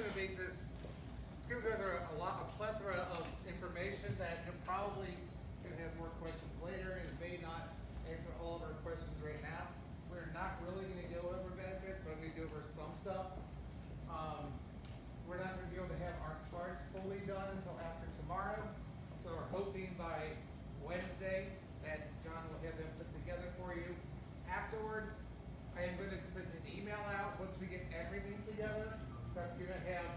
going to make this, it's going to go through a plethora of information that you're probably going to have more questions later, and it may not answer all of our questions right now. We're not really going to go over benefits, but I'm going to go over some stuff. We're not going to be able to have our chart fully done until after tomorrow, so we're hoping by Wednesday that John will have them put together for you. Afterwards, I am going to put an email out once we get everything together. That's going to have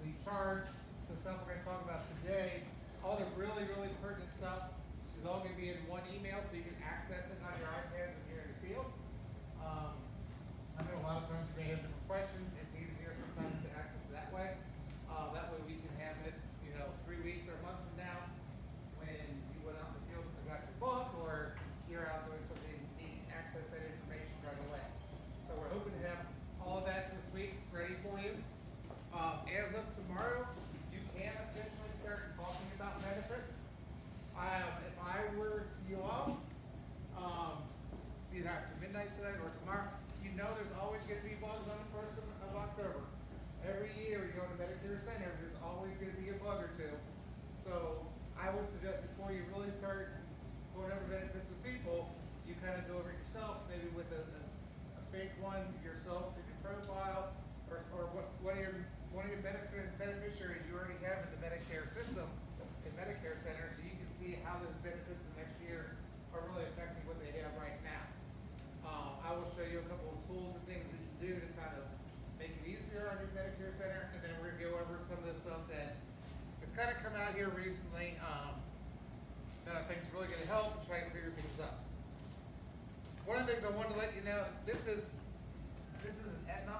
the charts, the stuff we're going to talk about today, all the really, really pertinent stuff is all going to be in one email, so you can access it on your iPads when you're in the field. I know a lot of times you may have different questions. It's easier sometimes to access it that way. That way we can have it, 3 weeks or a month from now when you went out in the field and got your book, or you're out doing something and you need to access that information right away. So we're hoping to have all of that this week ready for you. As of tomorrow, you can officially start talking about benefits. If I were you all, either after midnight tonight or tomorrow, there's always going to be bugs on the 1st of October. Every year you go to Medicare Center, there's always going to be a bug or two. So I would suggest before you really start going over benefits with people, you kind of go over it yourself, maybe with a fake one yourself in your profile, or one of your beneficiaries you already have in the Medicare system, in Medicare Center, so you can see how those benefits for next year are really affecting what they have right now. I will show you a couple of tools and things we can do to kind of make it easier on your Medicare Center, and then we're going to go over some of the stuff that has kind of come out here recently that I think is really going to help and try to clear things up. One of the things I wanted to let you know, this is an Aetna.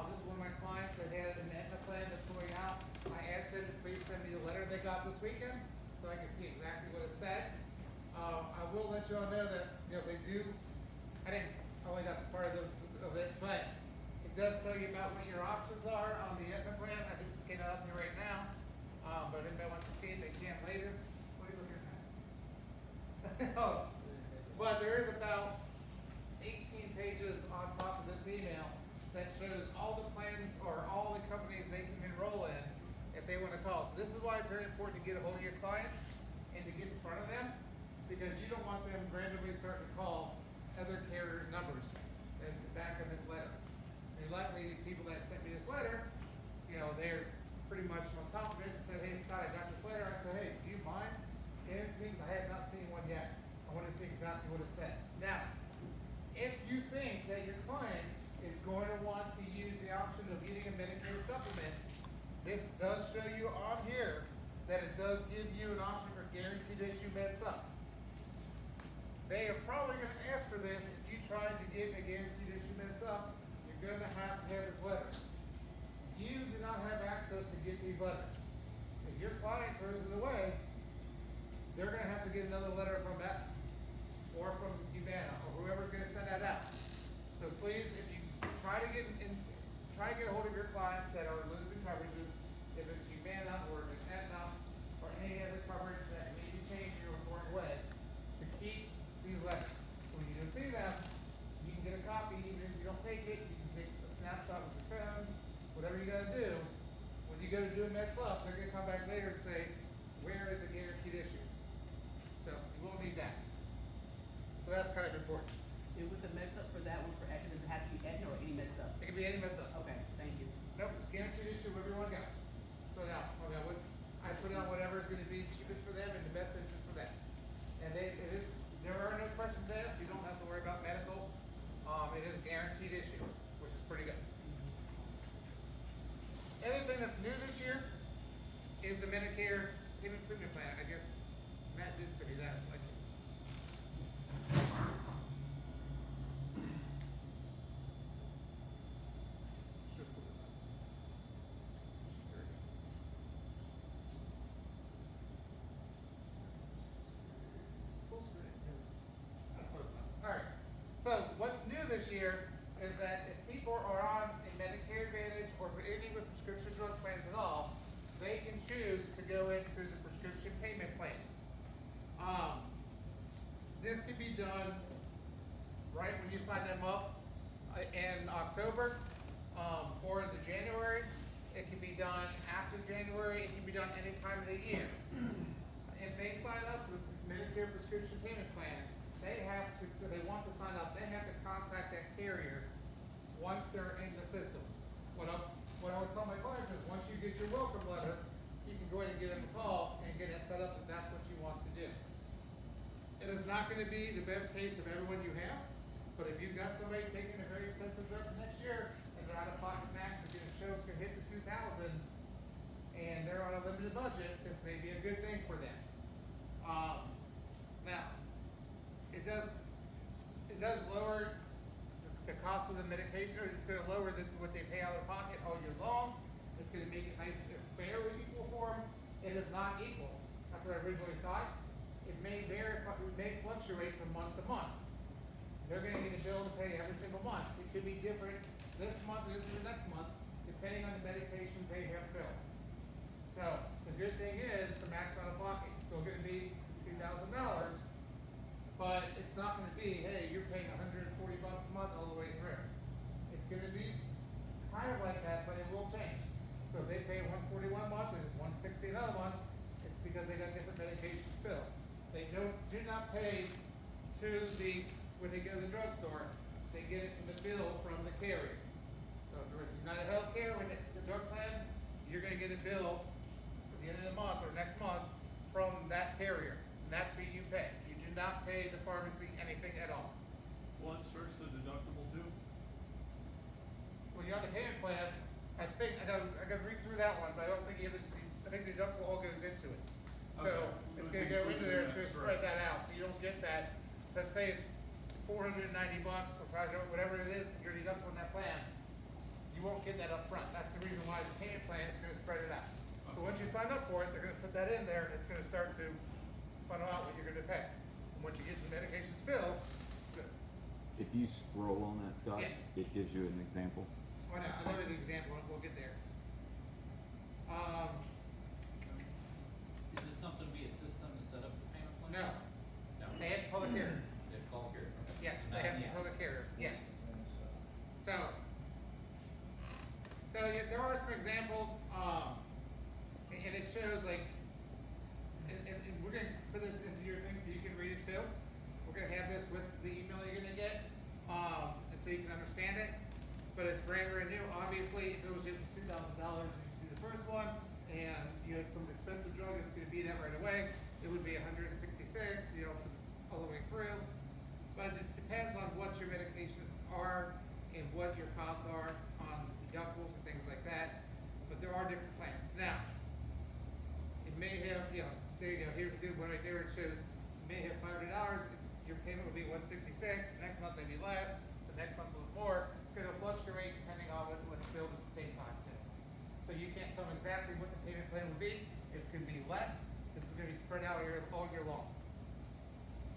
This is one of my clients that had an Aetna plan that's going out. I asked them to please send me the letter they got this weekend so I can see exactly what it said. I will let you all know that they do. I only got part of it, but it does tell you about what your options are on the Aetna plan. I think it's getting out here right now, but if anybody wants to see it, they can later. What are you looking at? Oh, but there is about 18 pages on top of this email that shows all the plans or all the companies they can enroll in if they want to call. So this is why it's very important to get a hold of your clients and to get in front of them, because you don't want them randomly starting to call other carriers' numbers that's back in this letter. And luckily, the people that sent me this letter, they're pretty much on top of it and said, hey, Scott, I got this letter. I said, hey, do you mind scanning it to me? Because I have not seen one yet. I want to see exactly what it says. Now, if you think that your client is going to want to use the option of getting a Medicare supplement, this does show you on here that it does give you an option for guaranteed issue med sup. They are probably going to ask for this. If you try to get a guaranteed issue med sup, you're going to have this letter. You do not have access to get these letters. If your client throws it away, they're going to have to get another letter from Aetna or from Humana or whoever's going to send that out. So please, if you try to get a hold of your clients that are losing coverages, if it's Humana or if it's Aetna or any other coverage that may be changed in a foreign way, to keep these letters. When you do see them, you can get a copy. Even if you don't take it, you can take a snapshot with your phone, whatever you got to do. When you go to do a med sup, they're going to come back later and say, where is the guaranteed issue? So you will need that. So that's kind of important. And with the med sup for that one, for Aetna, does it have to be Aetna or any med sup? It can be any med sup. Okay, thank you. Nope, it's guaranteed issue, whatever you want to go. So now, I put on whatever is going to be cheapest for them and the best interest for them. And there are no questions asked. You don't have to worry about medical. It is guaranteed issue, which is pretty good. Anything that's new this year is the Medicare payment premium plan. I guess Matt did send me that. So should pull this up. There we go. Full screen. That's close enough. All right. So what's new this year is that if people are on a Medicare Advantage or for any with prescription drug plans at all, they can choose to go into the prescription payment plan. This can be done right when you sign them up in October. For the January, it done after January, it can be done any time of the year. If they sign up with Medicare prescription payment plan, they have to, if they want to sign up, they have to contact that carrier once they're in the system. What I would tell my clients is, once you get your welcome letter, you can go ahead and give them a call and get it set up if that's what you want to do. It is not gonna be the best case of everyone you have, but if you've got somebody taking a very expensive drug for next year, and their out-of-pocket max is gonna show it's gonna hit the 2,000, and they're on a limited budget, this may be a good thing for them. Now, it does lower the cost of the medication, or it's gonna lower what they pay out of pocket all year long. It's gonna make it nice and fairly equal for them. It is not equal. That's what I originally thought. It may vary, it may fluctuate from month to month. They're gonna get a bill to pay every single month. It could be different this month or the next month, depending on the medications they have filled. So, the good thing is, the max out of pocket is still gonna be $2,000, but it's not gonna be, hey, you're paying $140 a month all the way through. It's gonna be kind of like that, but it will change. So if they pay $141 a month and it's $160 another month, it's because they got different medications filled. They do not pay when they go to the drugstore, they get it from the bill from the carrier. So if you're with United Healthcare with the drug plan, you're gonna get a bill at the end of the month or next month from that carrier. And that's who you pay. You do not pay the pharmacy anything at all. Well, it starts the deductible too. When you're on the payment plan, I think, I gotta read through that one, but I don't think you have, I think the deductible all goes into it. So, Okay. it's So gonna it's go included into there, in it's gonna that, spread right. that out, so you don't get that, let's say it's $490, or whatever it is, your deductible in that plan, you won't get that up front. That's the reason why the payment plan is gonna spread it out. So once you sign up for it, they're gonna put that in there, and it's gonna start to funnel out what you're gonna pay. And once you get the medications filled, good. If you scroll on that, Scott, Yeah. it gives you an example. Well, now, I'll give you the example, we'll get there. Is this something to be a system to set up the payment plan? No, No. they have public carrier. They have call here. Yes, they have the public carrier, yes. So yeah, there are some examples, and it shows like, and we're gonna put this into your thing so you can read it too. We're gonna have this with the email you're gonna get, and so you can understand it. But it's brand new. Obviously, if it was just $2,000, you can see the first one, and you had some expensive drug, it's gonna be that right away. It would be 166, all the way through. But it just depends on what your medications are and what your costs are on deductibles and things like that. But there are different plans. Now, it may have, there you go, here's a good one right there. It shows you may have $500, your payment will be $166, next month may be less, the next month will be more. It's gonna fluctuate depending on what's billed at the same time too. So you can't tell them exactly what the payment plan will be. It's gonna be less, it's gonna be spread out all year long.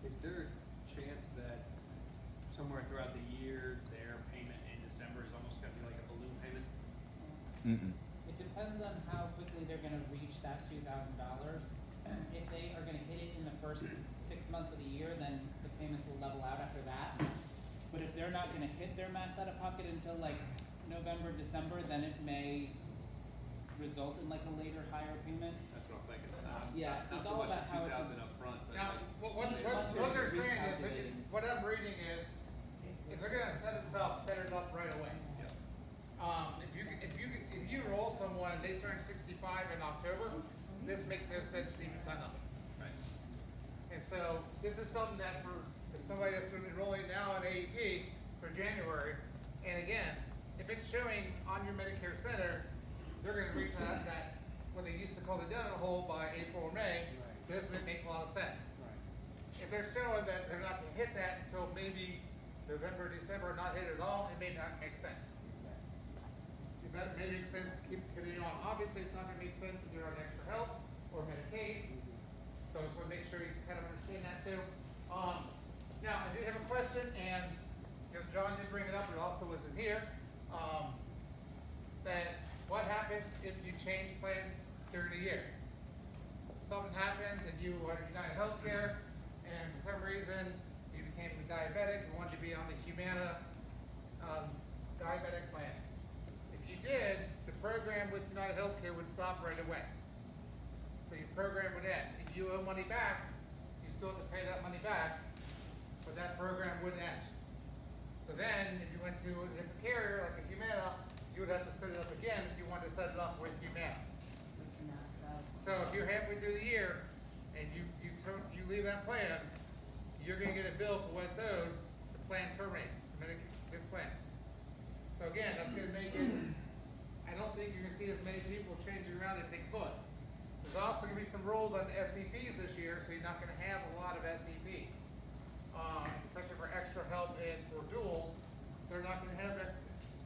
Is there a chance that somewhere throughout the year, their payment in December is almost gonna be like a balloon payment? Mm-mm. It depends on how quickly they're gonna reach that $2,000. If they are gonna hit it in the first 6 months of the year, then the payments will level out after that. But if they're not gonna hit their max out of pocket until like November, December, then it may result in like a later higher payment. That's what I'm thinking. Yeah, Not it's so all much about how the it 2,000 up front, but Now, like, what they're saying is, that recalculating. what I'm reading is, if they're gonna set it up right away. yeah. If you enroll someone and they turn 65 in October, this makes no sense to even sign up. Right. And so, this is something that if somebody that's gonna be enrolling now in AEP for January, and again, if it's showing on your Medicare Center, they're gonna reach that, what they used to call the donut hole by April or May, this would make a lot of sense. If they're showing that they're not gonna hit that until maybe November, December, or not hit it at all, it may not make sense. It may make sense to keep continuing on. Obviously, it's not gonna make sense if they're on extra help or Medicaid, so I just wanna make sure you kind of understand that too. Now, I did have a question, and John did bring it up, it also wasn't here. That what happens if you change plans during the year? Something happens and you are United Healthcare, and for some reason you became a diabetic and wanted to be on the Humana diabetic plan. If you did, the program with United Healthcare would stop right away. So your program would end. If you owe money back, you still have to pay that money back, but that program would end. So then, if you went to a different carrier, like a Humana, you would have to set it up again if you wanted to set it up with Humana. Which you're not, So if you're halfway through the year and you leave that plan, you're gonna get a bill for what's owed, the plan terminates, this plan. So again, that's gonna make it, I don't think you're gonna see as many people changing around if they could. There's also gonna be some rules on the SCPs this year, so you're not gonna have a lot of SCPs. Especially for extra help and for duals, they're not gonna have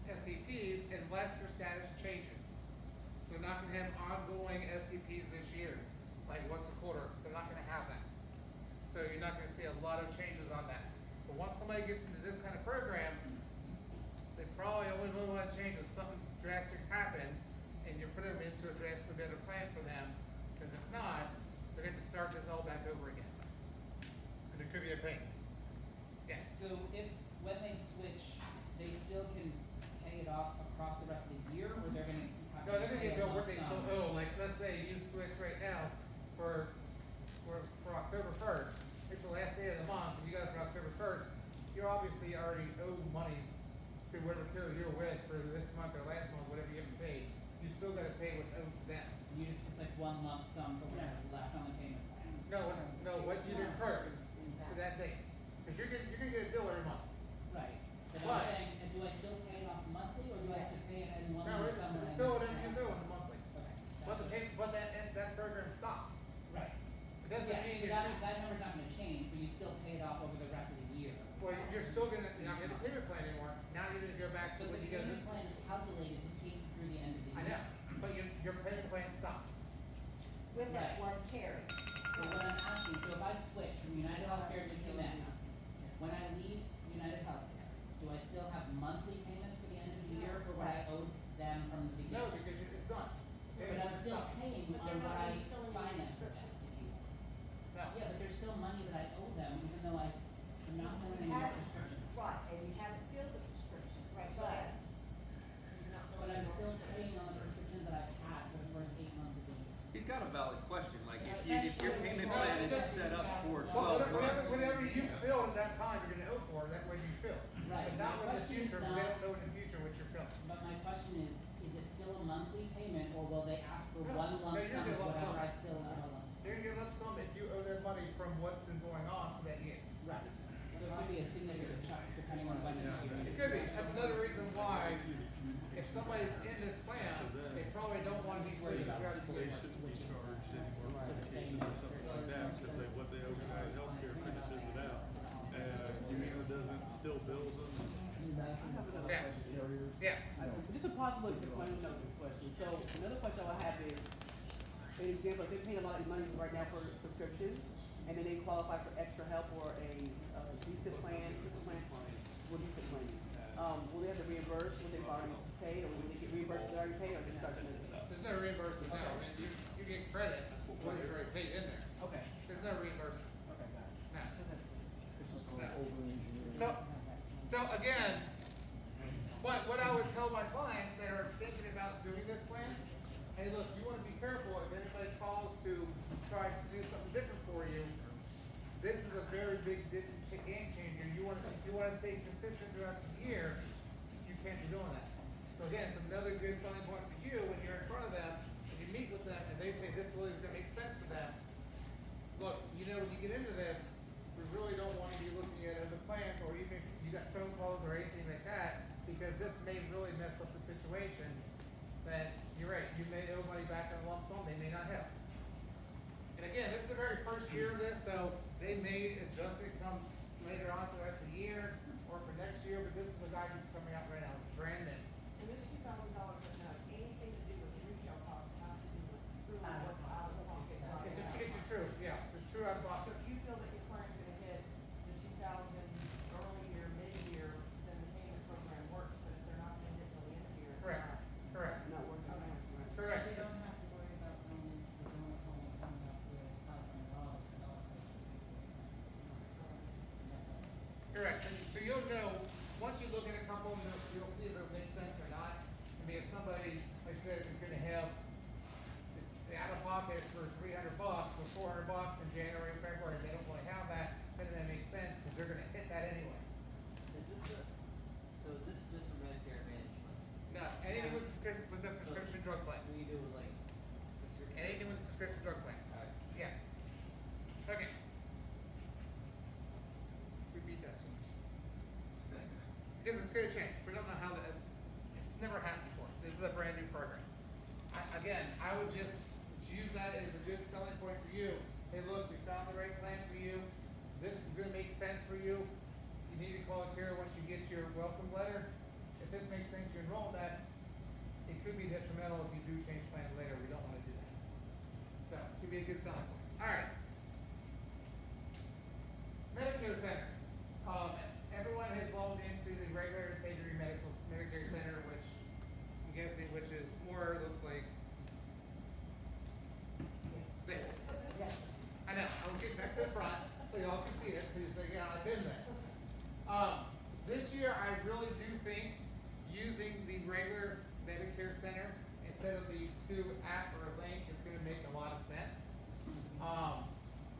SCPs unless their status changes. They're not gonna have ongoing SCPs this year, like once a quarter, they're not gonna have that. So you're not gonna see a lot of changes on that. But once somebody gets into this kind of program, they probably only really wanna change if something drastic happened and you're putting them into a drastically better plan for them, because if not, they're gonna have to start this all back over again. And it could be a pain. Yeah. So if, when they switch, they still can pay it off across the rest of the year, or they're gonna have No, to they're gonna pay get a billed what lump they sum? still owe, like, let's say you switch right now for October first, it's the last day of the month, and you got it for October first, you're obviously already owed money to whatever carrier you're with for this month or last month, whatever you haven't paid, you still gotta pay what's owed to them. It's like one lump sum for whatever's left on the payment plan. No, what you incurred to that date, cause you're gonna get a bill every month. Right, but But- I'm saying, do I still pay it off monthly, or do I have to pay it in one No, lump it's sum? when I still make whatever the you plan? do in the monthly, Okay. but that program stops. Right. It doesn't Yeah, mean so you're. that number's not gonna change, but you still pay it off over the rest of the year. Well, you're still gonna, you're not gonna get the payment plan anymore, now you're gonna go back to So when the you get payment plan is calculated to take you through the end of the I year. know, but your payment plan stops. With that Right. one carry. So what I'm asking, so if I switch from United Healthcare to Humana, when I leave United Healthcare, do I still have monthly payments for the end of the year for what I owed them from the beginning? No, because it's done. But I'm still paying But on they're what not I refilling the financed with prescriptions. them. No. Yeah, but there's still money that I owe them, even though I'm not filling any You more haven't- prescriptions. Right, and you haven't filled the prescriptions, Right, but but- you're not But filling I'm the still prescriptions. paying on the prescriptions that I've had for the first 8 months of the year. He's got a valid question, like if That's your true. payment Well, plan is that's- set up for Well, 12 months. whatever you fill at that time, you're gonna owe for, that way you fill. Right, But not my in the question is future, because they not- don't know in the future what you're filling. But my question is it still a monthly payment, or will they ask for No, one no, lump you're sum gonna of lump whatever sum. I still owe a lump sum? They're gonna get a lump sum if you owe them money from what's been going on for that year. Right, so it could be a significant chunk depending on when in the year. It could be, that's another reason why, if somebody's in this plan, they probably don't wanna be switched throughout the They year. shouldn't be charged any more medications or something like that, because they, what they owe United Healthcare finishes it out. And Humana doesn't, still bills them. Yeah, yeah. Just a possible question, of this question. So another question I have is, an example, if they're paying a lot of money right now for prescriptions, and then they qualify for extra help or a decent plan, super plan, well, decent plan. Will they have to reimburse what they've already paid, or will they get reimbursed what they already paid, or just start from the There's no reimbursement now, I mean, you get credit for what you've already paid in there. Okay, There's no reimbursement, okay, got it. no. So again, what I would tell my clients that are thinking about doing this plan, hey, look, you wanna be careful if anybody calls to try to do something different for you. This is a very big game changer. If you wanna stay consistent throughout the year, you can't be doing that. So again, it's another good selling point for you when you're in front of them, and you meet with them, and they say this really is gonna make sense for them. Look, you know, when you get into this, we really don't want to be looking at other plans, or even if you got phone calls or anything like that, because this may really mess up the situation. That you're right, you may owe money back in a lump sum, they may not have. And again, this is the very first year of this, so they may adjust it come later on throughout the year or for next year, but this is the guidance coming out right now, it's brand new. And this $2,000 doesn't have anything to do with the retail cost, it has to do with through what's out of pocket. It's a true, yeah, the true out of So pocket. if you feel that your client's gonna hit the 2,000 early year, mid-year, then the payment program works, but if they're not gonna hit till the end of the year. it's Correct, not. correct, Not working out, right? correct. They don't have to worry about only the donut hole coming up with $500 for health. Correct, so you'll know, once you look at a couple, you'll see if it makes sense or not. I mean, if somebody, like says he's gonna have the out of pocket for $300 or $400 in January and February, they don't really have that, then that makes sense, cause they're gonna hit that anyway. So this is just for Medicare Advantage plans? No, anything with the prescription drug plan, What do you do with like prescription? anything with the prescription drug plan, Alright. yes. Okay. Repeat that to me. Because it's gonna change, we don't know how the, it's never happened before, this is a brand new program. Again, I would just use that as a good selling point for you. Hey, look, we found the right plan for you. This is gonna make sense for you. You need to call Kara once you get your welcome letter. If this makes sense to enroll in that, it could be detrimental if you do change plans later. We don't wanna do that. So, it could be a good selling point. Alright. Medicare Center. Everyone has logged into the regular Integrity Medicare Center, which I'm guessing, which is more, looks like this. I know, I'll get back to the front, so y'all can see it, so you say, yeah, I've been there. This year, I really do think using the regular Medicare Center instead of the 2 app or link is gonna make a lot of sense.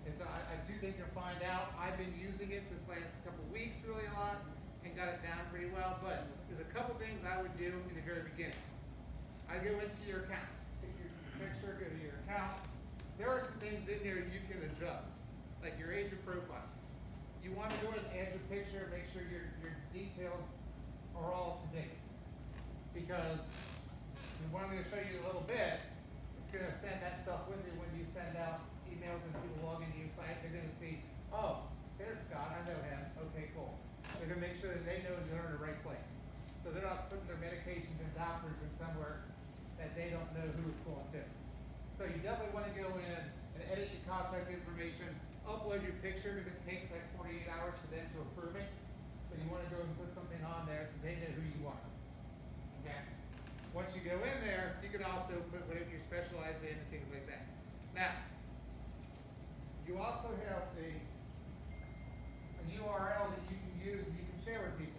And so I do think you'll find out, I've been using it this last couple of weeks really a lot and got it down pretty well, but there's a couple things I would do in the very beginning. I go into your account, take your picture, go to your account. There are some things in there you can adjust, like your age of profile. You want to go ahead and add your picture, make sure your details are all up to date. Because what I'm going to show you in a little bit, it's going to send that stuff with you when you send out emails and people log into your site. They're going to see, oh, there's Scott, I know him. Okay, cool. They're going to make sure that they know you're in the right place. So they're not putting their medications and doctors in somewhere that they don't know who it's going to. So you definitely want to go in and edit your contact information, upload your picture because it takes like 48 hours for them to approve it. So you want to go and put something on there so they know who you are. Okay? Once you go in there, you can also put whatever you specialize in and things like that. Now, you also have a URL that you can use and you can share with people.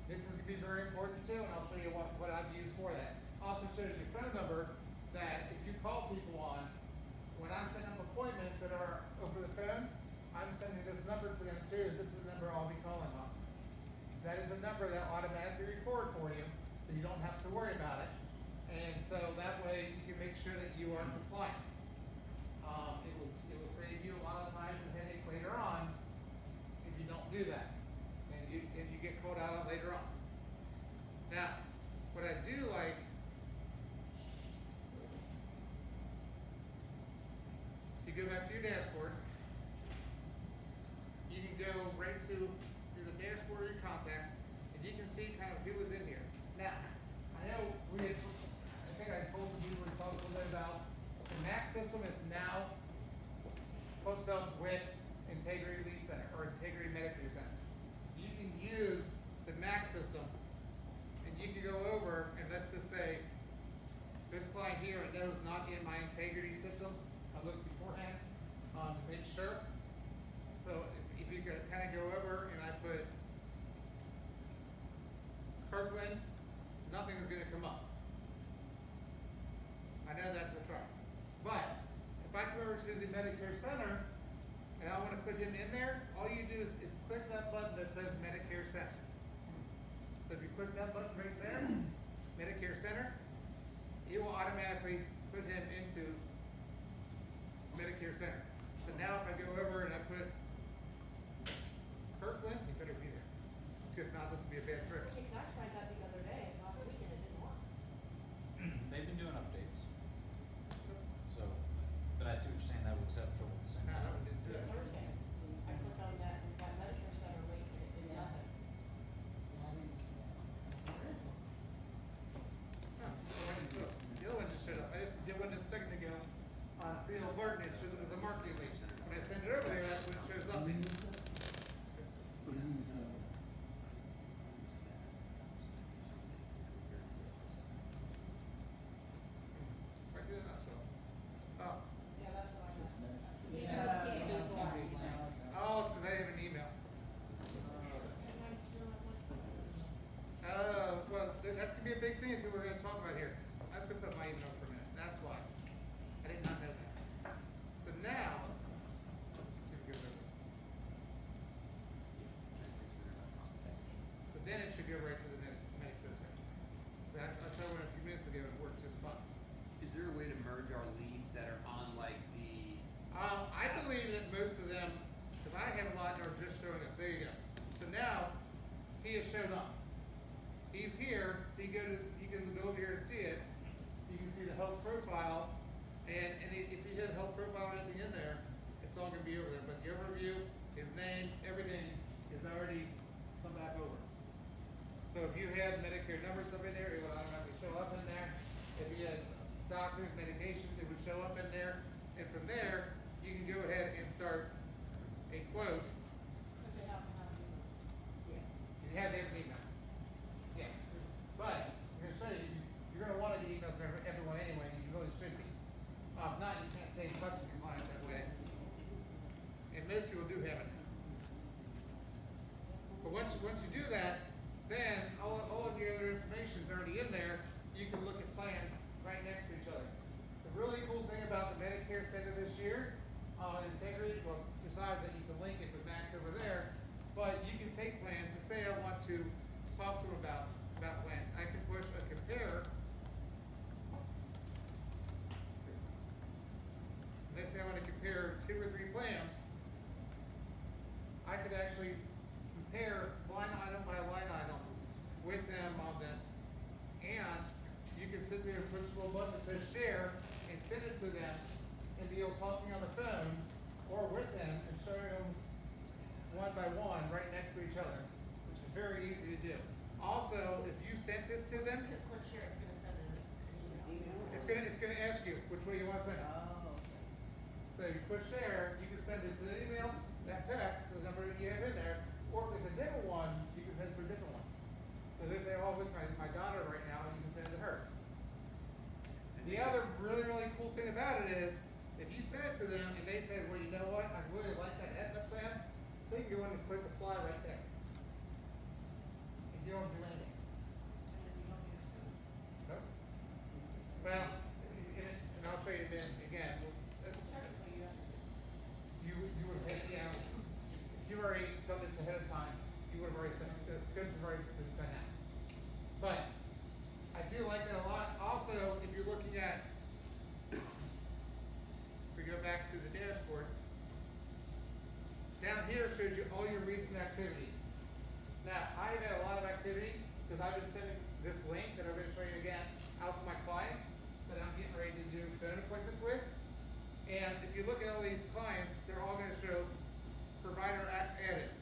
This is going to be very important too, and I'll show you what I've used for that. Also shows your phone number that if you call people on, when I'm setting up appointments that are over the phone, I'm sending this number to them too. This is the number I'll be calling on. That is a number that will automatically record for you, so you don't have to worry about it. And so that way you can make sure that you are compliant. It will save you a lot of times and headaches later on if you don't do that. And you get called out on later on. Now, what I do like, so you go back to your dashboard, you can go right to the dashboard of your contacts, and you can see kind of who was in here. Now, I know I think I told you we talked a little bit about the MAC system is now hooked up with Integrity Lead Center or Integrity Medicare Center. You can use the MAC system, and you can go over and let's just say this client here I know is not in my Integrity system. I looked beforehand to make sure. So if you could kind of go over and I put Kirkland, nothing is going to come up. I know that's a try. But if I come over to the Medicare Center and I want to put him in there, all you do is click that button that says Medicare Center. So if you click that button right there, Medicare Center, it will automatically put him into Medicare Center. So now if I go over and I put Kirkland, he better be there. If not, this will be a bad trip. Because I tried that the other day, last week, and it didn't work. They've been doing updates, so, but I see what you're saying, that would have trouble with the same. No, I didn't do it. Thursday, I clicked on that Medicare Center link, and it did nothing. The other one just showed up. I just did one just a second ago on the alert, and it shows up as a marketing link. When I send it over there, that's when it shows up. Why did it not show up? Oh. Yeah, that's what I meant. Yeah. Oh, it's because I have an email. And I feel like, Well, that's gonna be a big thing that we're gonna talk about here. I was gonna put health profile, and if you hit health profile or anything in there, it's all gonna be over there, but the overview, his name, everything is already come back over. So if you had Medicare numbers up in there, it would automatically show up in there. If you had doctors, medications, it would show up in there. And from there, you can go ahead and start a quote. But they have to have you. Yeah. You have to have an email. Yeah. But I'm gonna show you, you're gonna want to get emails from everyone anyway, and you really should be. If not, you can't stay in touch with your clients that way. And most people do have it now. But once you do that, then all of your other information is already in there. You can look at plans right next to each other. The really cool thing about the Medicare Center this year, Integrity, well, besides that you can link it with Max over there, but you can take plans and say I want to talk to them about plans. I can push a compare. Let's say I want to compare 2 or 3 plans. I could actually compare line item by line item with them on this, and you can sit there and push a little button that says share and send it to them, and be able talking on the phone or with them and showing them one by one right next to each other, which is very easy to do. Also, if you sent this to them, Hit click share, it's gonna send an email. it's gonna ask you which way you want to send it. Oh, okay. So if you push share, you can send it to the email, that text, the number that you have in there, or if there's a different one, you can send it to a different one. So they say, oh, with my daughter right now, you can send it to her. The other really, really cool thing about it is, if you send it to them and they say, well, you know what, I really like that Aetna plan, they can go in and click apply right there. And you don't do anything. And then you don't need a screen. Nope. Well, and I'll show you then again. Technically, you have to. You would have, if you already done this ahead of time, you would have already sent, the script has already been sent out. But I do like that a lot. Also, if you're looking at, if we go back to the dashboard, down here shows you all your recent activity. Now, I've had a lot of activity because I've been sending this link that I'm going to show you again out to my clients that I'm getting ready to do phone appointments with. And if you look at all these clients, they're all going to show provider added.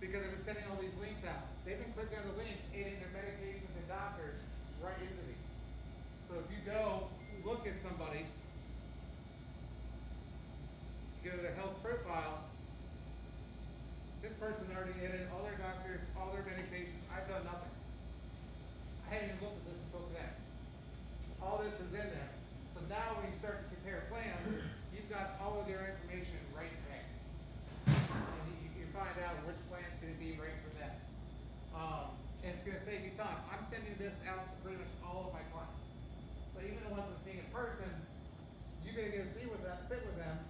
Because I've been sending all these links out. They've been clicking on the links, adding their medications and doctors right into these. So if you go look at somebody, go to their health profile, this person already added all their doctors, all their medications. I've done nothing. I haven't even looked at this until today. All this is in there. So now when you start to compare plans, you've got all of their information right there. And you can find out which plan's gonna be right for them. And it's gonna save you time. I'm sending this out to pretty much all of my clients. So even the ones I'm seeing in person, you're gonna go see with them, sit with them,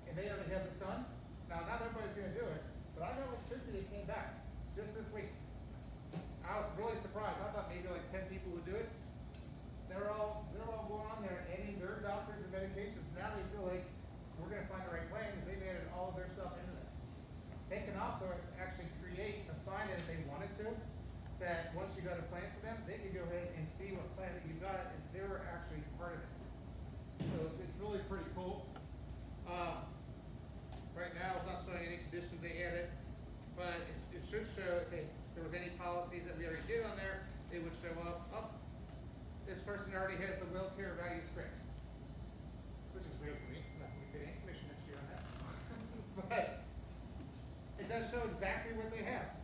and they already have this done. Now, not everybody's gonna do it, but I know like 50 that came back just this week. I was really surprised. I thought maybe like 10 people would do it. They're all going on there adding their doctors and medications. Now they feel like we're gonna find the right plan because they've added all of their stuff into there. They can also actually create, assign it if they wanted to, that once you got a plan for them, they can go ahead and see what plan that you got and they're actually part of it. So it's really pretty cool. Right now it's not showing any conditions they added, but it should show if there was any policies that we already did on there, they would show up. Oh, this person already has the will care value script, which is weird for me. I'm not going to pay any commission next year on that. But it does show exactly what they have.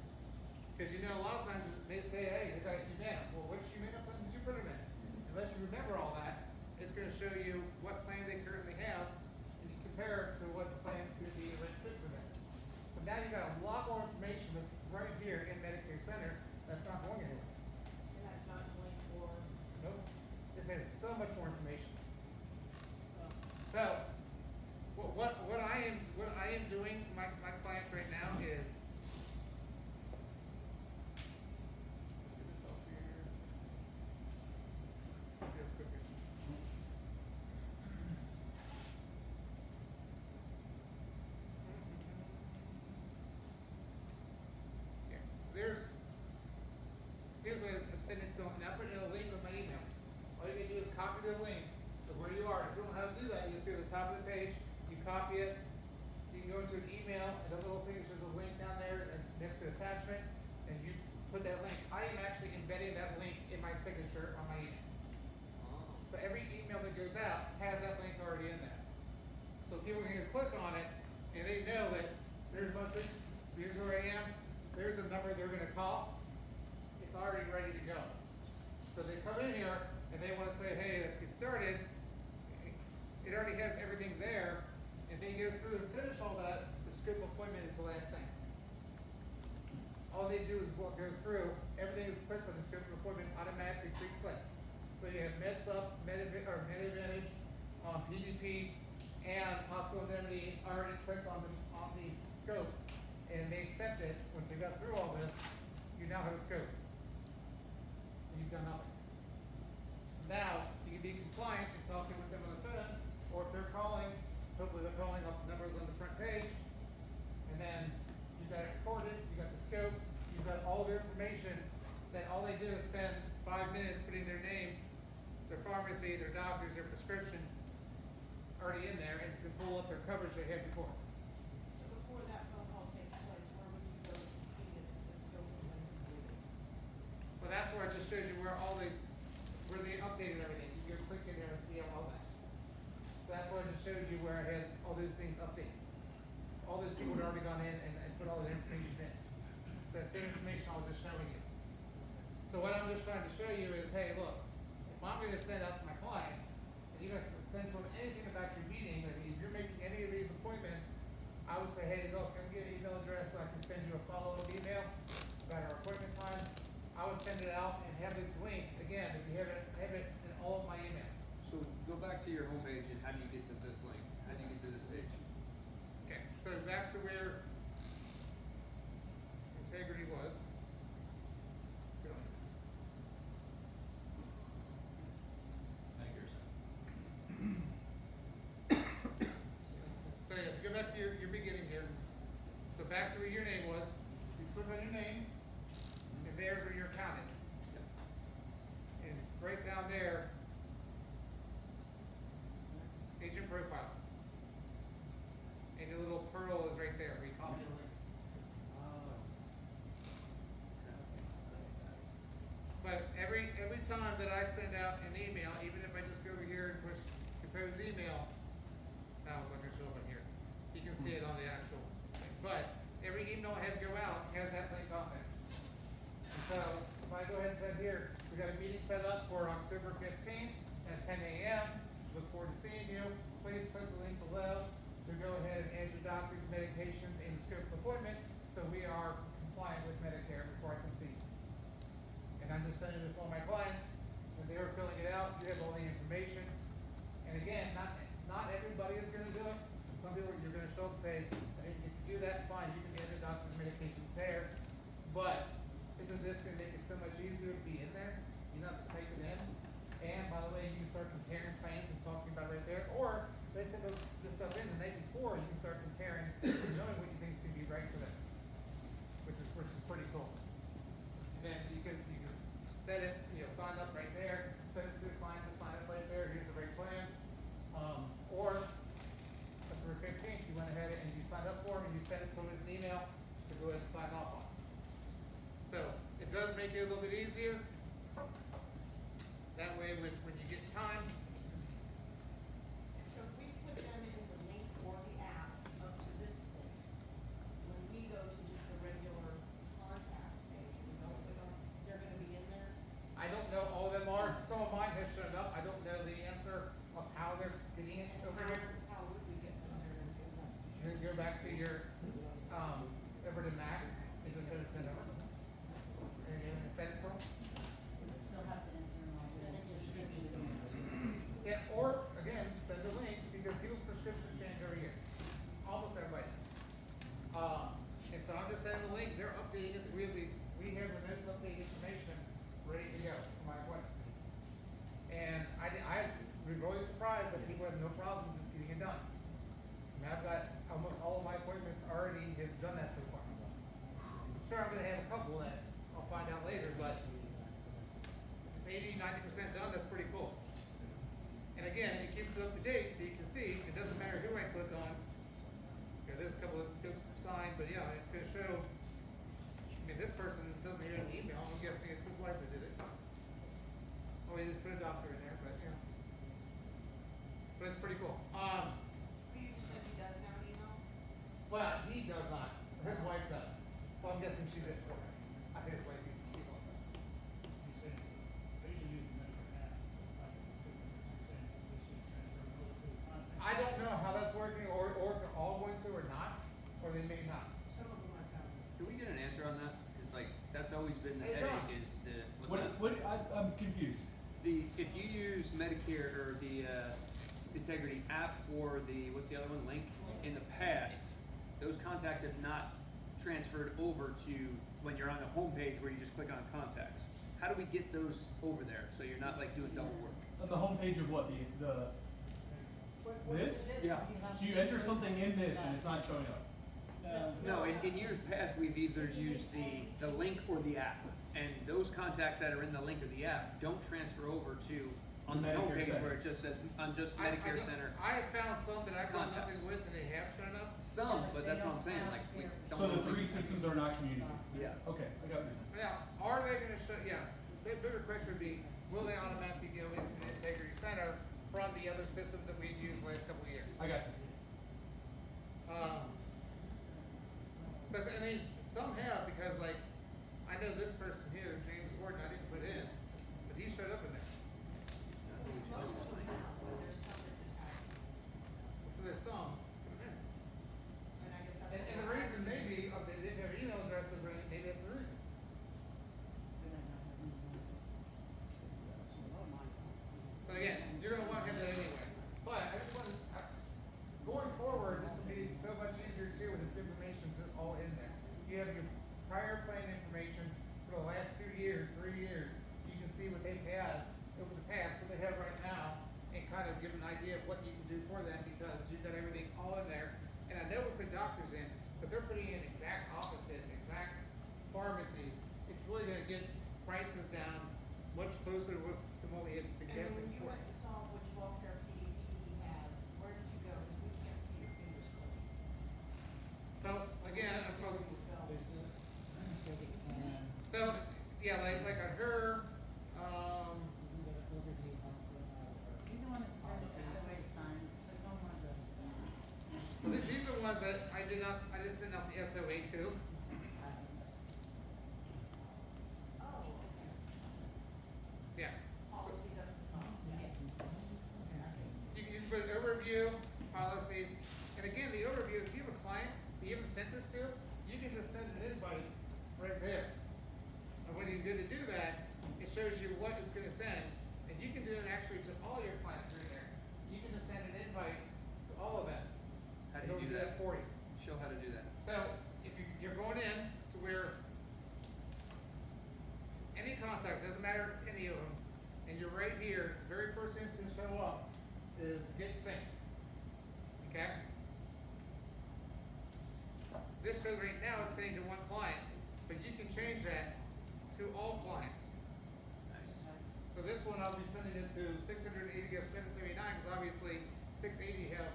Because you know, a lot of times they say, hey, they got a Humana. Well, which Humana plan did you put them in? Unless you remember all that, it's going to show you what plan they currently have, and you compare it to what the plan is going to be right fit for them. So now you've got a lot more information that's right here in Medicare Center that's not going anywhere. And that's not the link for. Nope. This has so much more information. So, what I am doing to my clients right now is, let's get this off here. Let's see how quick it. Yeah, so here's what I'm sending to them, and I put in a link with my email. copy the link of where you are. If you don't know how to do that, you just go to the top of the page, you copy it, you can go into an email, and the little thing says a link down there and next to attachment, and you put that link. I am actually embedding that link in my signature on my emails. So every email that goes out has that link already in there. So people can click on it, and they know that there's nothing, here's where I am, there's a number they're gonna call, it's already ready to go. So they come in here, and they wanna say, hey, let's get started, it already has everything there, and they go through and finish all that, the scope appointment is the last thing. All they do is go through, everything is clicked on the scope of appointment, automatically pre-clicks. So you have MedSup, MedAdvantage, PDP, and hospital indemnity already clicked on the scope, and they accept it. Once they got through all this, you now have a scope. And you've done nothing. Now, you can be compliant in talking with them on the phone, or if they're calling, hopefully they're calling off the numbers on the front page, and then you've got it recorded, you got the scope, you've got all their information, that all they do is spend 5 minutes putting their name, their pharmacy, their doctors, their prescriptions already in there, and you can pull up their coverage they had before. So before that phone call takes place, where would you go to see if the scope has been completed? Well, that's where I just showed you where where they updated everything. You can click in there and see all that. So that's why I just showed you where I had all those things updated. All those people had already gone in and put all the information in. It's that same information I was just showing you. So what I'm just trying to show you is, hey, look, if I'm gonna send out to my clients, and you're gonna send to them anything about your meeting, like if you're making any of these appointments, I would say, hey, look, I'm getting an email address so I can send you a follow-up email about our appointment time. I would send it out and have this link, again, if you have it in all of my emails. So go back to your homepage and how do you get to this link? How do you get to this page? Okay, so back to where integrity was. Thank you, sir. So yeah, if you go back to your beginning here. So back to where your name was. You click on your name, and there's where your account is. And right down there, agent profile. And your little pearl is right there, where you copy the link. But every time that I send out an email, even if I just go over here and push compose email, now it's not gonna show up on here. You can see it on the actual thing. But every email I have go out has that link on there. And so if I go ahead and say here, we got a meeting set up for October 15th at 10 a.m. Look forward to seeing you. Please click the link below to go ahead and add your doctors, medications, and scope of appointment so we are compliant with Medicare before I can see you. And I'm just sending this to all my clients, and they are filling it out, you have all the information. And again, not everybody is gonna do it. Some people, you're gonna show up and say, I didn't get to do that, fine, you can add your doctor's medications there. But isn't this gonna make it so much easier to be in there? You don't have to type it in. And by the way, you can start comparing plans and talking about it right there. Or they send this stuff in the night before, you can start comparing, and knowing what you think is gonna be right for them. Which is pretty cool. And then you can set it, sign up right there, send it to the client to sign up right there, here's the right plan. Or October 15th, you went ahead and you signed up for him and you sent it to him as an email to go ahead and sign off on. So it does make it a little bit easier. That way when you get time, So if we put them in the link or the app up to this point, when we go to just the regular contact page, we don't put them, they're gonna be in there? I don't know all of them are, some of mine have shown up, I don't know the answer of how they're getting it over here. How would we get them there into the message? You can go back to your, over to Max, and just hit send over. And send it to them. Still have to enter in all the description. Yeah, or again, send a link because people's prescriptions change every year. Almost everybody does. And so I'm just sending a link, they're updating it, so we have the most updated information ready to go for my appointments. And I was really surprised that people have no problem just getting it done. I mean, I've got almost all of my appointments already have done that so far. Sure, I'm gonna have a couple that I'll find out later, but if it's 80, 90% done, that's pretty cool. And again, it keeps it up to date, so you can see, it doesn't matter who I click on. Okay, there's a couple of scopes signed, but yeah, it's gonna show, I mean, this person doesn't get an email, I'm guessing it's his wife that did it. Oh, he just put a doctor in there, but yeah. But it's pretty cool. You just said he doesn't have an email? Well, he does not, his wife does, so I'm guessing she did it for him. I think his wife uses email address. I don't know how that's working, or if they're all going to or not, or they may not. Some of them are covered. Do we get an answer on that? Cause like, that's always been the Hey, John. headache is the, what's What, that? I'm confused. If you use Medicare or the, Integrity app or the, what's the other one, Link, in the past, those contacts have not transferred over to when you're on the homepage where you just click on contacts. How do we get those over there, so you're not like doing double work? On the homepage of what, this? Yeah. So you enter something in this and it's not showing up? No, in years past, we've either used the link or the app, and those contacts that are in the link or the app don't transfer over to, on the Medicare homepage Center. where it just says, on just Medicare Center. I have found some that I've done Contacts. nothing with and they have shown up. Some, but that's what I'm saying, like, we don't. So the know. three systems are not communicating? Yeah. Okay, I got it. Now, are they gonna show, yeah, the bigger question would be, will they automatically go into the Integrity Center from the other systems that we've used the last couple of years? I got you. Cause I mean, some have, because like, I know this person here, James Gordon, I didn't put in, but he showed up in there. Most of them have, but there's some that just haven't. So there's some, yeah. And I guess that's. And the reason maybe, they didn't have email addresses or anything, maybe that's the reason. But again, you're gonna want him that anyway. But I just want to, going forward, this will be so much easier too with this information just all in there. You have your prior plan information for the last 2 years, 3 years. You can see what they've had over the past, what they have right now, and kind of give an idea of what you can do for them because you've got everything all in there. And I know we put doctors in, but they're putting in exact offices, exact pharmacies. It's really gonna get prices down much closer to what we had been And guessing when you for. went and saw which welfare PDP he had, where did you go? Cause we can't see your fingers click. So again, I suppose, And so, yeah, like on her, these are ones that I just sent out the SOA to. Oh, okay. Yeah. Policies up at the top, yeah. You can put overview, policies, and again, the overview, if you have a client that you haven't sent this to, you can just send an invite right there. And when you go to do that, it shows you what it's gonna send, and you can do it actually to all your clients through there. You can just send an invite to all of them. How do you It'll do that? for you. Show how to do that. So, if you're going in to where any contact, doesn't matter any of them, and you're right here, the very first thing that's gonna show up is get synced. Okay? This shows right now it's saying to one client, but you can change that to all clients. So this one I'll be sending it to 680 to 779, because obviously 680 have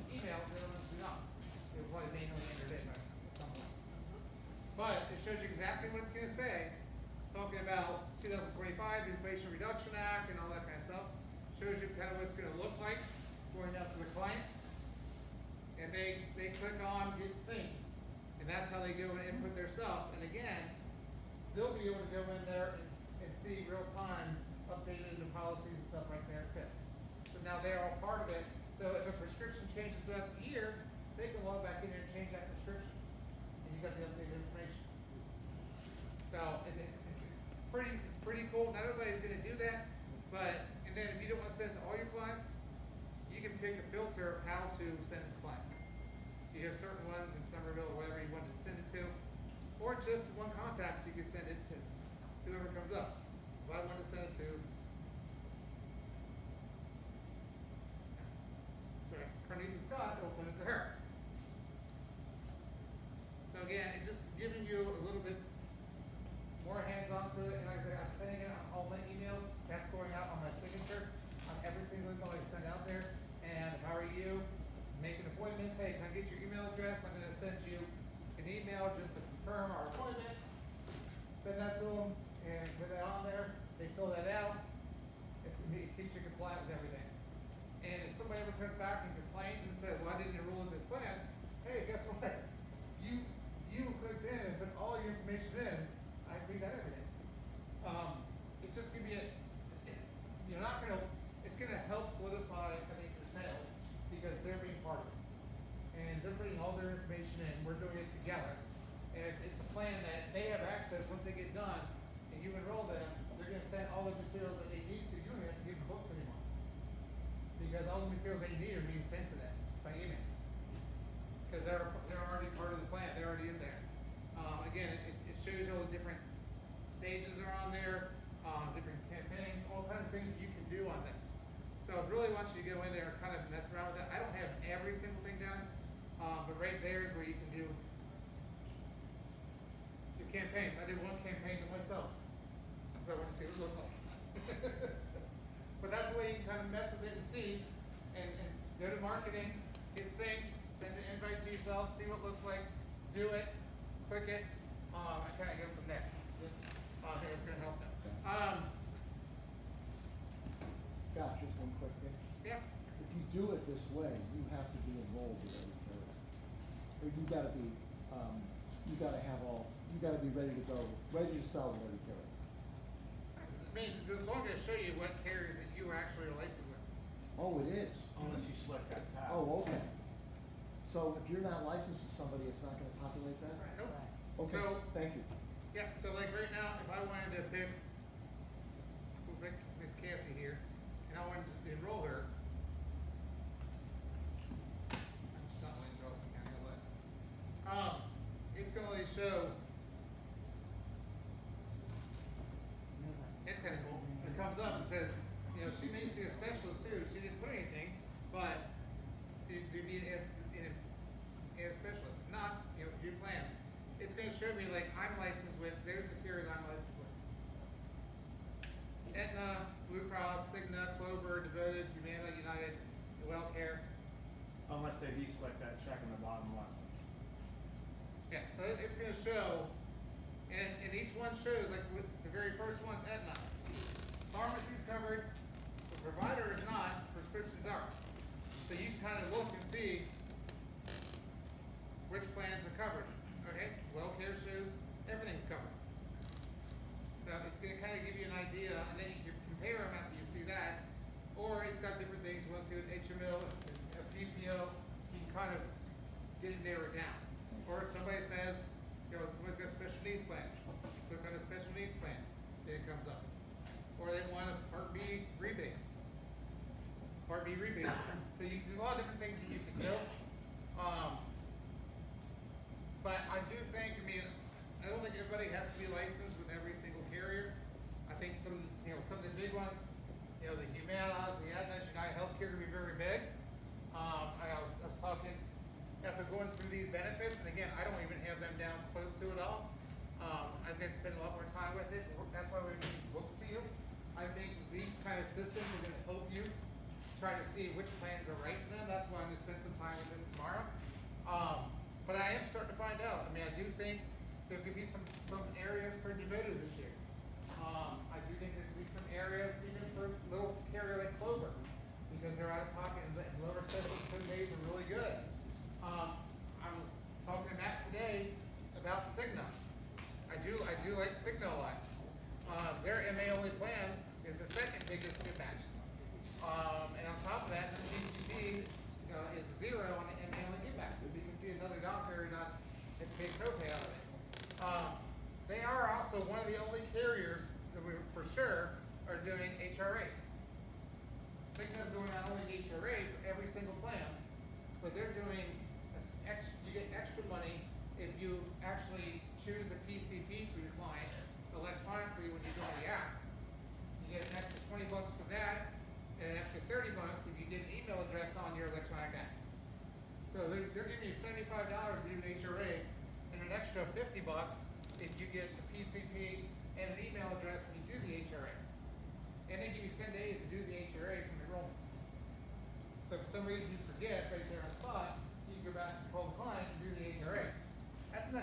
emails, the other ones do not. They'll probably manually enter it in at some point. But it shows you exactly what it's gonna say, talking about 2025 Inflation Reduction Act and all that kind of stuff. Shows you kind of what it's gonna look like going out to the client. And they click on get synced. And that's how they go and input their stuff. And again, they'll be able to go in there and see real time updated the policies and stuff right there too. So now they're all part of it. So if a prescription changes throughout the year, they can log back in there and change that prescription. And you got the updated information. So it's pretty cool. Not everybody's gonna do that, but and then if you don't want to send it to all your clients, you can pick a filter of how to send it to clients. You have certain ones in Somerville or whatever you want to send it to, or just one contact you can send it to whoever comes up. If I want to send it to, sorry, Carnita Scott, I'll send it to her. So again, it's just giving you a little bit more hands-on to it, and like I said, I'm sending it on all my emails. That's going out on my signature on every single email I send an email just to confirm our appointment, send that to them, and put that on there, they fill that out, it keeps you compliant with everything. And if somebody ever comes back and complains and says, well, I didn't enroll in this plan, hey, guess what? You clicked in and put all your information in, I read that every day. It's just gonna be you're not gonna, it's gonna help solidify, I think, your sales, because they're being part of it. And they're putting all their information in, we're doing it together. And it's a plan that they have access, once they get done, and you enroll them, they're gonna send all the materials that they need to, you don't have to give them books anymore. Because all the materials they need are being sent to them by email. Because they're already part of the plan, they're already in there. Again, it shows you all the different stages are on there, different campaigns, all kinds of things that you can do on this. So I really want you to go in there and kind of mess around with it. I don't have every single thing done, but right there is where you can do your campaigns. I did one campaign to myself, because I want to see what it looked like. But that's the way you can kind of mess with it and see, and go to marketing, hit sync, send an invite to yourself, see what it looks like, do it, click it, I kind of go from there. I think it's going to help them. Gosh, just one quick thing. Yeah. If you do it this way, you have to be enrolled in Medicare. Or you gotta be, you gotta have you gotta be ready to go, ready to sell Medicare. I mean, it's only going to show you what carriers that you actually are licensed with. Oh, it is? Unless you select that tab. Oh, okay. So if you're not licensed with somebody, it's not gonna populate that? Nope. Okay, So- thank you. Yeah, so like right now, if I wanted to pick, we'll pick Miss Kathy here, and I wanted to enroll her. I'm just not letting Charleston County, I'll let. It's gonna only show. It's kinda cool. It comes up and says, you know, she may see a specialist too, she didn't put anything, but do you need a specialist? Not, you know, do plans. It's gonna show me like I'm licensed with, there's the carriers I'm licensed with. Aetna, Blue Cross, Cigna, Clover, Devoted, Humana, United, WellCare. Unless they deselect that check in the bottom left. Yeah, so it's gonna show, and each one shows, like with the very first one's Aetna. Pharmacy's covered, the provider is not, prescriptions are. So you can kind of look and see which plans are covered, okay? WellCare shows everything's covered. So it's gonna kind of give you an idea, and then you can compare them after you see that. Or it's got different things, you wanna see what HMO, a PPO, you can kind of get it narrowed down. Or if somebody says, you know, somebody's got special needs plans, click on the special needs plans, then it comes up. Or they want a Part B rebate. Part B rebate. So there's a lot of different things that you can do. But I do think, I don't think everybody has to be licensed with every single carrier. I think some of the big ones, you know, the Humanas, the Aetnas, United Healthcare can be very big. I was talking, after going through these benefits, and again, I don't even have them down close to it all. I've got to spend a lot more time with it. That's why we give these books to you. I think these kind of systems are going to help you try to see which plans are right for them. That's why I'm going to spend some time with this tomorrow. But I am starting to find out. I do think there could be some areas for Devoted this year. I do think there's going to be some areas even for little carrier like Clover, because they're out of pocket and lower specialist 10 days are really good. I was talking to Matt today about Cigna. I do like Cigna a lot. Their MA only plan is the second biggest impact. And on top of that, the PCP is 0 on the MA only give back. Because you can see another doctor not get paid copay out of it. They are also one of the only carriers that we for sure are doing HRAs. Cigna's doing not only HRA for every single plan, but they're doing you get extra money if you actually choose a PCP for your client electronically when you're doing the app. You get an extra $20 for that, and an extra $30 if you get an email address on your electronic app. So they're giving you $75 to do an HRA, and an extra $50 if you get the PCP and an email address when you do the HRA. And they give you 10 days to do the HRA from enrollment. So if for some reason you forget right there on the spot, you can go back and call the client and do the HRA. That's an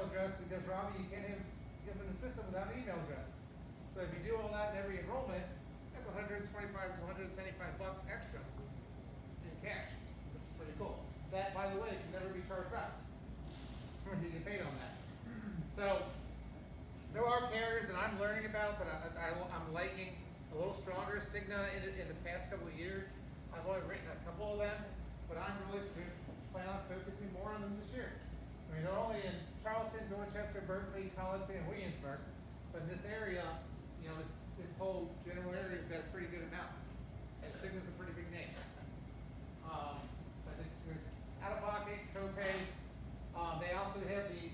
email address because Robbie, you can't give them the system without an email address. So if you do all that in every enrollment, that's $125 to $175 extra in cash, which is pretty cool. That, by the way, can never be charged back when you get paid on that. So there are carriers that I'm learning about that I'm liking a little stronger. Cigna in the past couple of years, I've only written a couple of them, but I'm really plan on focusing more on them this year. I mean, they're only in Charleston, Dorchester, Berkeley, Colleton, and Williamsburg, but in this area, you know, this whole general area's got a pretty good amount, and Cigna's a pretty big name. I think out of pocket, co-pays, they also have the,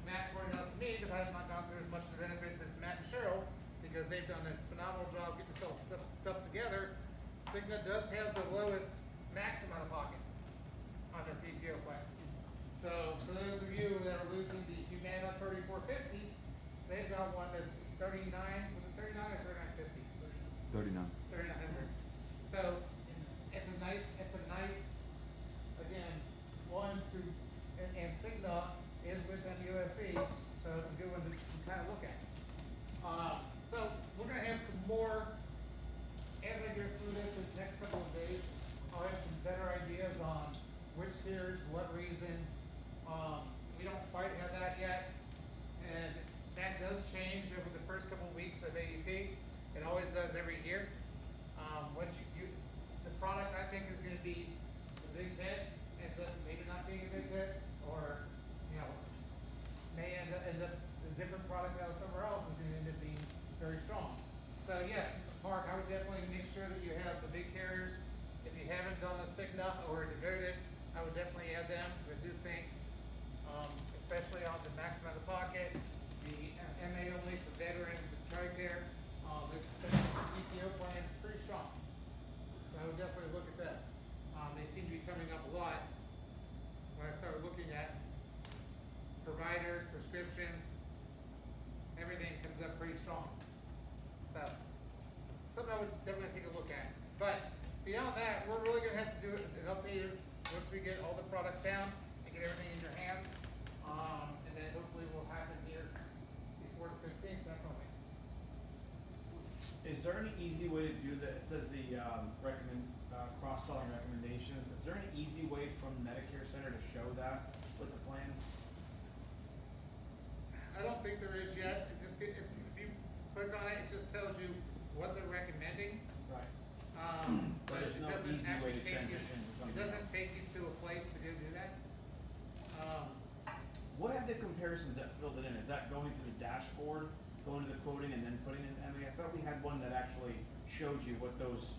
Matt pointed out to me, because I have not gone through as much of the benefits as Matt and Cheryl, because they've done a phenomenal job getting themselves stuff together. Cigna does have the lowest max amount of pocket on their PPO plan. So for those of you that are losing the Humana 3450, they've got one that's 39, was it 39 or 3950? 39. 3900. So it's a nice, again, one to, and Cigna is with MUSC, so it's a good one to kind of look at. So we're gonna have some more, as I go through this next couple of days, I'll have some better ideas on which tiers, what reason. We don't quite have that yet, and that does change over the first couple of weeks of AEP. It always does every year. Once the product I think is gonna be the big hit, ends up maybe not being a big hit, or, you know, may end up a different product out somewhere else is gonna end up being very strong. So yes, Mark, I would definitely make sure that you have the big carriers. If you haven't done the Cigna or Devoted, I would definitely add them. I do think, especially on the maximum out of pocket, the MA only for veterans and TRICARE, the PPO plan is pretty strong. So I would definitely look at that. They seem to be coming up a lot when I started looking at providers, prescriptions, everything comes up pretty strong. So something I would definitely take a look at. But beyond that, we're really gonna have to do an update once we get all the products down and get everything in your hands. And then hopefully we'll happen here before the 15th, definitely. Is there any easy way to do that? It says the cross-selling recommendations. Is there any easy way from Medicare Center to show that with the plans? I don't think there is yet. It just if you click on it, it just tells you what they're recommending. Right. But there's it no doesn't easy way actually to take you. transition to It something doesn't else. take you to a place to go do that. What have the comparisons that filled it in? Is that going through the dashboard, going to the quoting, and then putting in MA? I thought we had one that actually showed you what those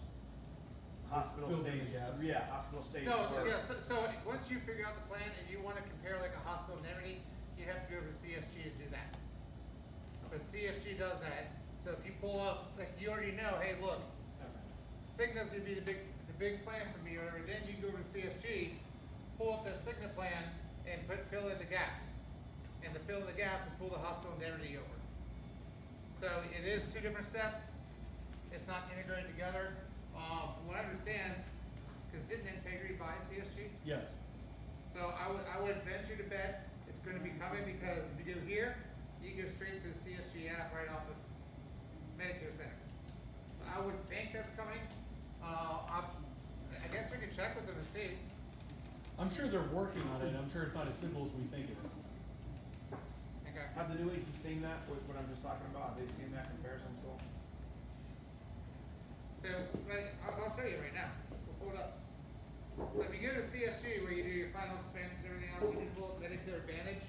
hospital Filled in stays. the gaps. Yeah, hospital stays No, were. so once you figure out the plan and you want to compare like a hospital indemnity, you have to go to CSG to do that. But CSG does that. So if you pull up, like you already know, hey, look, Cigna's gonna be the big plan for me, or whatever. Then you go to CSG, pull up that Cigna plan, and fill in the gaps. And to fill in the gaps, we'll pull the hospital indemnity over. So it is two different steps. It's not integrated together. From what I understand, because didn't Integrity buy CSG? Yes. So I would venture to bet it's going to be coming, because if you do here, you go straight to the CSG app right off of Medicare Center. So I would think that's coming. I guess we can check with them and see. I'm sure they're working on it. I'm sure it's not as simple as we think it is. Okay. Have the new agents seen that, what I'm just talking about? Have they seen that comparison tool? So I'll show you right now. We'll pull it up. So if you go to CSG where you do your final expense and everything else, you can pull up Medicare Advantage.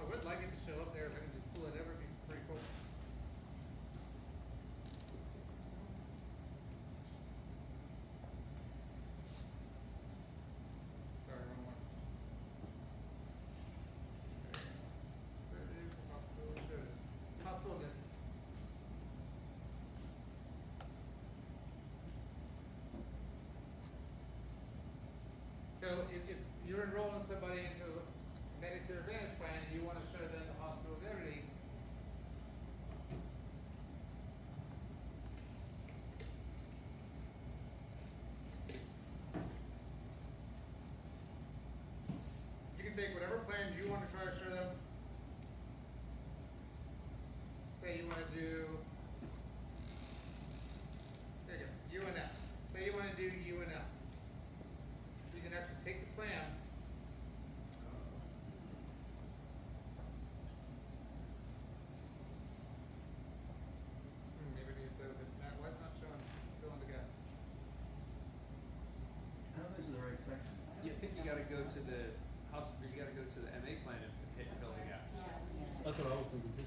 I would like it to show up there if I can just pull it over, it'd be pretty cool. So if you're enrolling somebody into a Medicare Advantage plan and you wanna show them the hospital indemnity, you can take whatever plan you wanna try to show them. Say you wanna do, there you go, UNL. Say you wanna do UNL. You can actually take the plan. Maybe we need to play with it. Matt, why it's not showing, filling the gaps? I know this is the right section. You think you gotta go to the hospital, you gotta go to the MA plan and hit fill the gaps. That's what I was thinking too.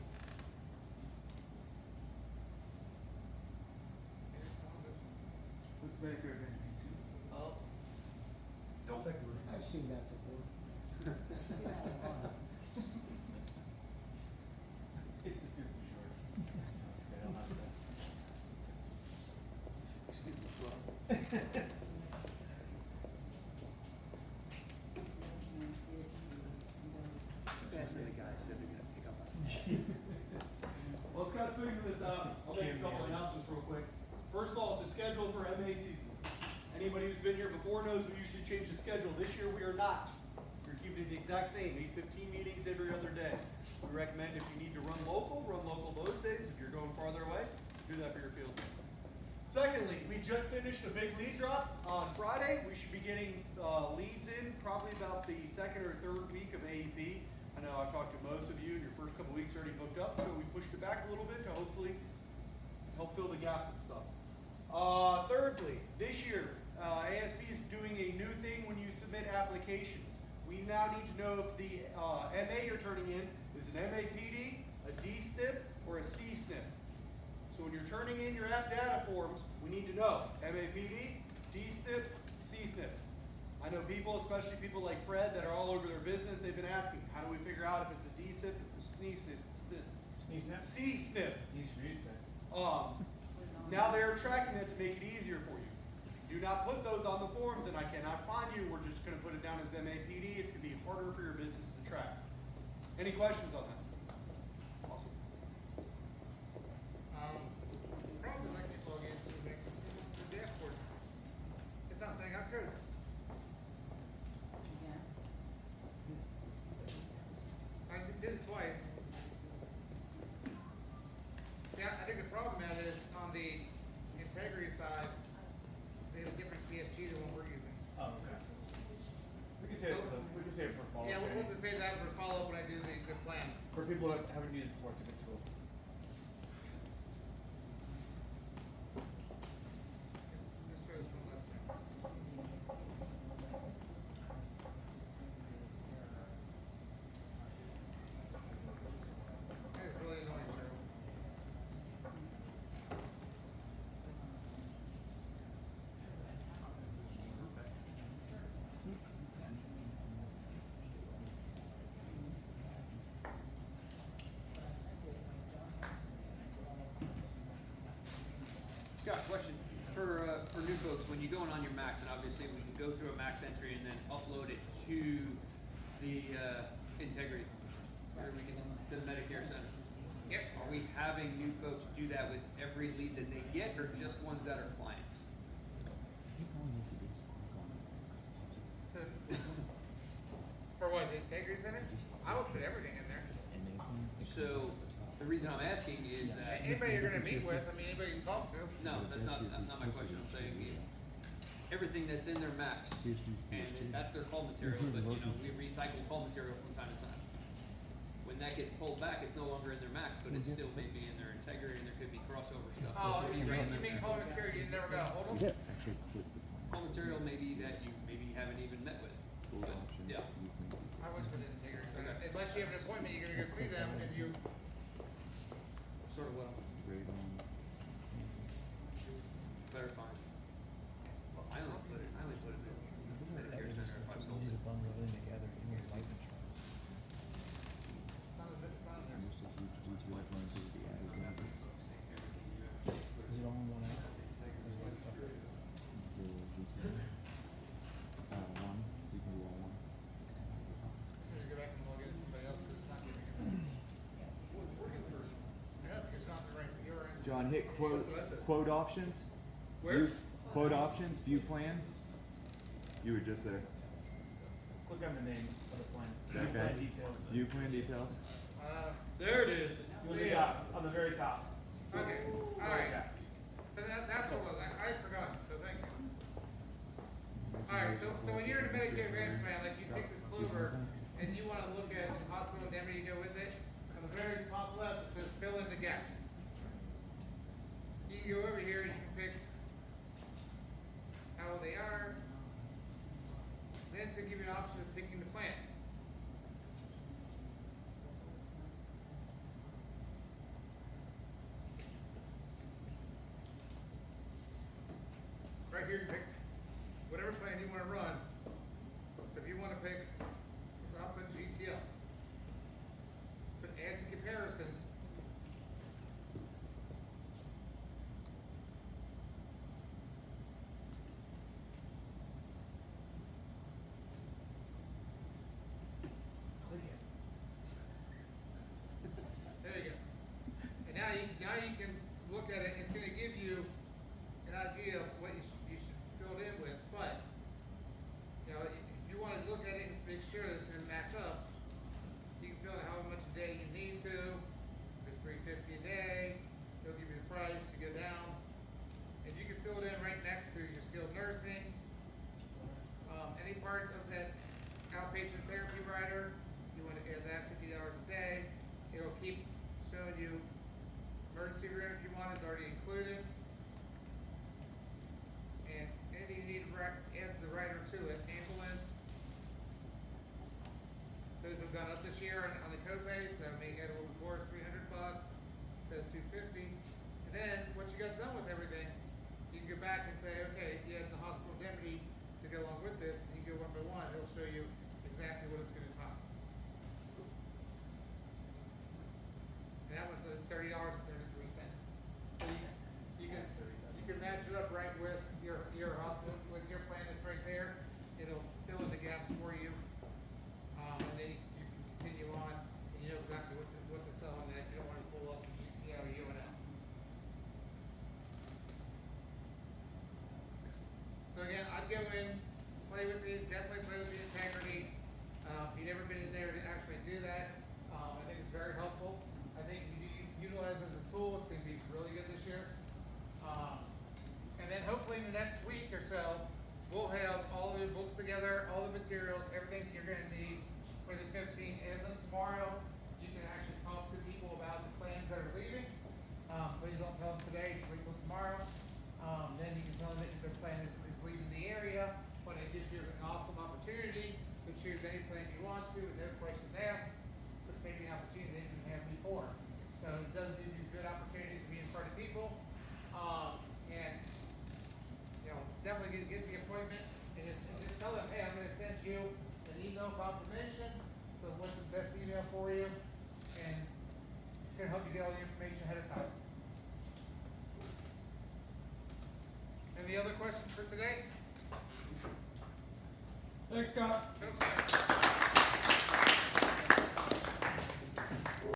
Here's on this one. What's Medicare Advantage B two? Oh, Don't. I've seen that before. It's the super short. That sounds good, I'll have that. Excuse me, Flo. That's the guy said they're gonna pick up on. Well, Scott's figuring this out. I'll make a couple announcements real quick. First of all, the schedule for MA season. Anybody who's been here before knows we usually change the schedule. This year we are not. We're keeping it the exact same, 8:15 meetings every other day. We recommend if you need to run local those days. If you're going farther away, do that for your field days. Secondly, we just finished a big lead drop on Friday. We should be getting leads in probably about the second or third week of AEP. I know I've talked to most of you, and your first couple weeks already booked up, so we pushed it back a little bit to hopefully help fill the gaps and stuff. Thirdly, this year, ASB is doing a new thing when you submit applications. We now need to know if the MA you're turning in is an MAPD, a D-SNP, or a C-SNP. So when you're turning in your app data forms, we need to know MAPD, D-SNP, C-SNP. I know people, especially people like Fred, that are all over their business, they've been asking, how do we figure out if it's a D-SNP, a C-SNP, C-SNP? Easy for you to say. Now they're tracking it to make it easier for you. Do not put those on the forms, and I cannot find you. We're just going to put it down as MAPD. It's going to be harder for your business to track. Any questions on that? Awesome. Probably like you log into the dashboard. It's not sending out codes. I just did it twice. See, I think the problem, Matt, is on the integrity side, they have a different CSG than what we're using. Oh, okay. We can say it for follow-up. Yeah, we'll training. just say that for follow-up when I do the plans. For people that haven't used it before, it's a good tool. Let's try this one last time. That is really annoying, Cheryl. Scott, question for new folks, when you're going on your Macs, and obviously we can go through a Max entry and then upload it to the Integrity, or we can, to the Medicare Center. Yep. Are we having new folks do that with every lead that they get, or just ones that are clients? For what, the integrity center? I would put everything in there. So, the reason I'm asking is that, Anybody you're gonna meet with, I mean, anybody you talk to. no, that's not my question, I'm saying, everything that's in their Macs, and that's their call material, but you know, we recycle call material from time to time. When that gets pulled back, it's no longer in their Macs, but it's still maybe in their Integrity, and there could be crossover stuff. Oh, Just you maybe mean call material you never got a hold of? Call material maybe that you maybe haven't even met with, but, yeah. I was with the integrity center. Okay. Unless you have an appointment, you're gonna go see them and you, Sort of what I'm clarifying. Well, I only put it in Medicare Center if I've sold it. sounds a bit, sounds there. Is it all in one app? One, we John, hit quote, That's what I said. quote options. Where? View- Quote options, view plan. You were just there. Click on the name of the plan. Okay. Plan details. View plan details. There it is. On the top, on the very top. Okay, Right alright. back. So that's what it was, I forgot, so thank you. Alright, so when you're in a Medicare Advantage plan, like you pick this Clover, and you wanna look at hospital indemnity to go with it, on the very top left, it says fill in the gaps. You can go over here, and you can pick how old they are, then to give you an option of picking the plan. Right here, you pick whatever plan you wanna run. If you wanna pick, so I'll put GTL. Put add to comparison. Click it. There you go. And now you can look at it, it's gonna give you an idea of what you should fill it in with, but, you know, if you wanna look at it and make sure that it's gonna match up, you can fill in how much a day you need to, if it's $3.50 a day, it'll give you the price, you go down, and you can fill it in right next to your skilled nursing, any part of that outpatient therapy rider, you wanna add that $50 a day, it'll keep showing you emergency room if you want is already included. And anything you need to add the rider to it, ambulance. Those have gone up this year on the copay, so may add a little bit more, $300 instead of $250. And then, once you got done with everything, you can go back and say, okay, you had the hospital indemnity to go along with this, and you go one by one, it'll show you exactly what it's gonna cost. And that one's $30.33. So you can match it up right with your hospital, with your plan that's right there. It'll fill in the gaps for you. And then you can continue on, and you know exactly what to sell on that. You don't wanna pull up the GTO or UNL. So again, I'd go in, play with these, definitely play with the integrity. If you've never been in there to actually do that, I think it's very helpful. I think if you utilize it as a tool, it's gonna be really good this year. And then hopefully in the next week or so, we'll have all the books together, all the materials, everything that you're gonna need for the 15th. As of tomorrow, you can actually talk to people about the plans that are leaving. Please don't tell them today, just wait till tomorrow. Then you can tell them that their plan is leaving the area, but it gives you an awesome opportunity to choose any plan you want to with no questions asked, which may be an opportunity that you didn't have before. So it does give you good opportunities to be in front of people. And you know, definitely get the appointment and just tell them, hey, I'm gonna send you an email confirmation of what's the best email for you, and it's gonna help you get all the information ahead of time. Any other questions for today? Thanks, Scott. Okay.